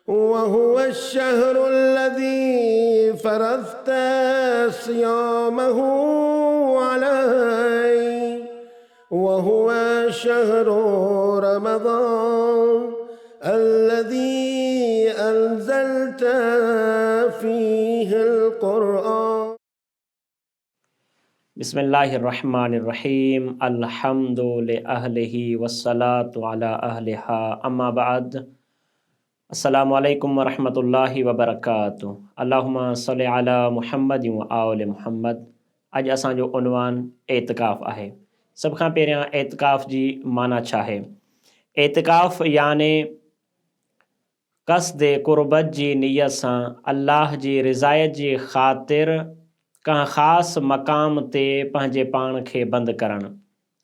وهو الشهر الذي فرضت صيامه علي وهو شهر رمضان الذي أنزلت فيه القرآن. बिस्मिल्लाहिर्रहमानिर्रहीम अल्हम्दु लिअहलिही वस्सलातु अला अहलिहा अम्मा बाद। अस्सलामु अलैकुम वरहमतुल्लाहि वबरकातुहू। अल्लाहुम्मा सल्लि अला मुहम्मद व आल मुहम्मद। अॼु असांजो उनवान एतिकाफ़ आहे। सभ खां पहिरियां एतिकाफ़ जी माना छा आहे? एतिकाफ़ याने क़स्द क़ुर्बत जी नियत सां अल्लाह जी रिज़ायत जी ख़ातिर कंहिं ख़ासि मक़ाम ते पंहिंजे पाण खे बंदि करणु।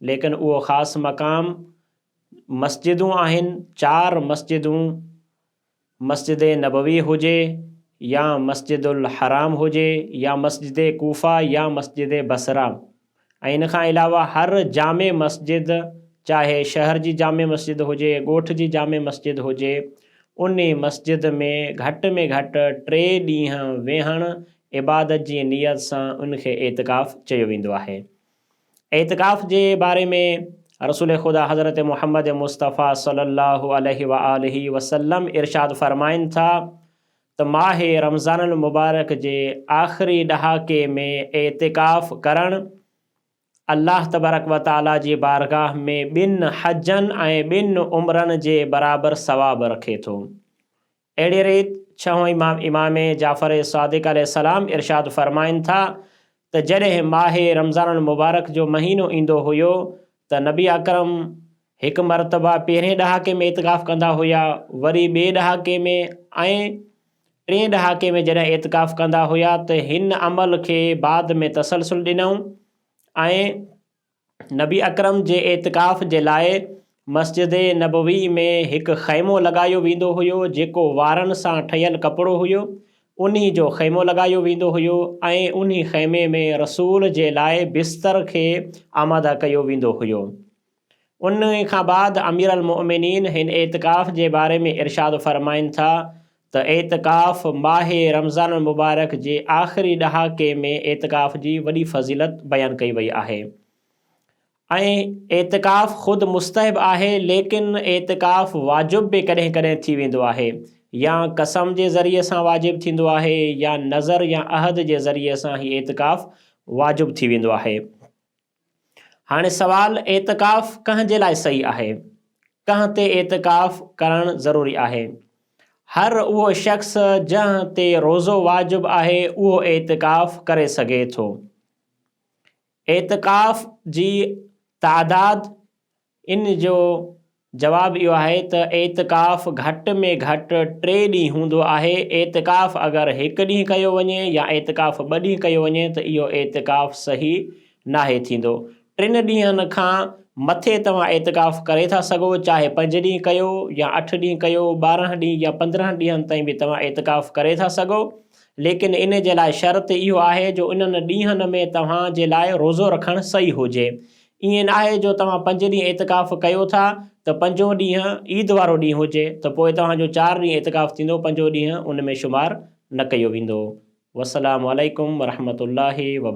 लेकिन उहो ख़ासि मक़ाम मस्जिदूं आहिनि, 4 मस्जिदूं, मस्जिद नबवी हुजे या मस्जिदुल हराम हुजे या मस्जिद कूफ़ा या मस्जिद बसरा। ऐं इन खां अलावा हर जामे मस्जिद, चाहे शहर जी जामे मस्जिद हुजे, ॻोठ जी जामे मस्जिद हुजे, उन मस्जिद में घटि 3 ॾींहं वेहणु इबादत जी नियत सां उनखे एतिकाफ़ चयो वेंदो आहे। एतिकाफ़ जे बारे में रसूल ख़ुदा हज़रत मुहम्मद मुस्तफ़ा सल्लल्लाहु अलैहि वआलिहि वसल्लम इरशाद फ़रमाइनि था त माह रमज़ान मुबारक जे आख़िरी ॾहाके में एतिकाफ़ करणु अल्लाह तबारक व तआला जी बारगाह में 2 हजनि ऐं 2 उम्रनि जे बराबरि सवाबु रखे थो। अहिड़ी रीति 6हों इमाम जाफ़र सादिक़ अलैहिस्सलाम इरशाद फ़रमाइनि था त जॾहिं माह रमज़ान मुबारक जो महीनो ईंदो हुयो त नबी अकरम हिकु मरतबा पहिरें ॾहाके में एतिकाफ़ कंदा हुया, वरी ॿिए ॾहाके में ऐं 3 ॾहाके में जॾहिं एतिकाफ़ कंदा हुया त हिन अमल खे बाद में तसलसुल ॾिनऊं ऐं नबी अकरम जे एतिकाफ़ जे लाइ मस्जिद नबवी में हिकु ख़ैमो लॻायो वेंदो हुयो जेको वारनि सां ठहियलु कपिड़ो हुयो। उन्ही जो ख़ैमो लॻायो वेंदो हुयो ऐं उन्ही ख़ैमे में रसूल जे लाइ बिस्तर खे आमादा कयो वेंदो हुयो। उन खां बाद अमीर अल मोमिनीन हिन एतिकाफ़ जे बारे में इरशाद फ़रमाइनि था त एतिकाफ़ माह रमज़ान मुबारक जे आख़िरी ॾहाके में एतिकाफ़ जी वॾी फ़ज़ीलत बयानु कई वई आहे। ऐं एतिकाफ़ ख़ुदि मुस्तहब आहे, लेकिन एतिकाफ़ वाजिब बि कॾहिं कॾहिं थी वेंदो आहे, या कसम जे ज़रिए सां वाजिब थींदो आहे या नज़र या अहद जे ज़रिए सां ही एतिकाफ़ वाजिब थी वेंदो आहे। हाणे सवाल, एतिकाफ़ कंहिं जे लाइ सही आहे? कंहिं ते एतिकाफ़ करणु ज़रूरी आहे? हर उहो शख़्स जंहिं ते रोज़ो वाजिब आहे उहो एतिकाफ़ करे सघे थो। एतिकाफ़ जी तादाद, इन जो जवाबु इहो आहे त एतिकाफ़ घटि में घटि 3 ॾींहं हूंदो आहे। एतिकाफ़ अगरि 1 ॾींहुं कयो वञे या एतिकाफ़ 2 ॾींहं कयो वञे त इहो एतिकाफ़ सही नाहे थींदो। 3 ॾींहंनि खां मथे तव्हां एतिकाफ़ करे था सघो, चाहे 5 ॾींहं कयो या 8 ॾींहं कयो, 12 ॾींहं या 15 ॾींहंनि ताईं बि तव्हां एतिकाफ़ करे था सघो। लेकिन इन जे लाइ शर्त इहो आहे जो इन्हनि ॾींहंनि में तव्हां जे लाइ रोज़ो रखणु सही हुजे। ईअं न आहे जो तव्हां 5 ॾींहं एतिकाफ़ कयो था त 5हों ॾींहुं ईद वारो ॾींहुं हुजे त पोइ तव्हांजो 4 ॾींहं एतिकाफ़ थींदो, 5हों ॾींहुं उन में शुमारु न कयो वेंदो। वस्सलामु अलैकुम वरहमतुल्लाहि वबरकातुहू।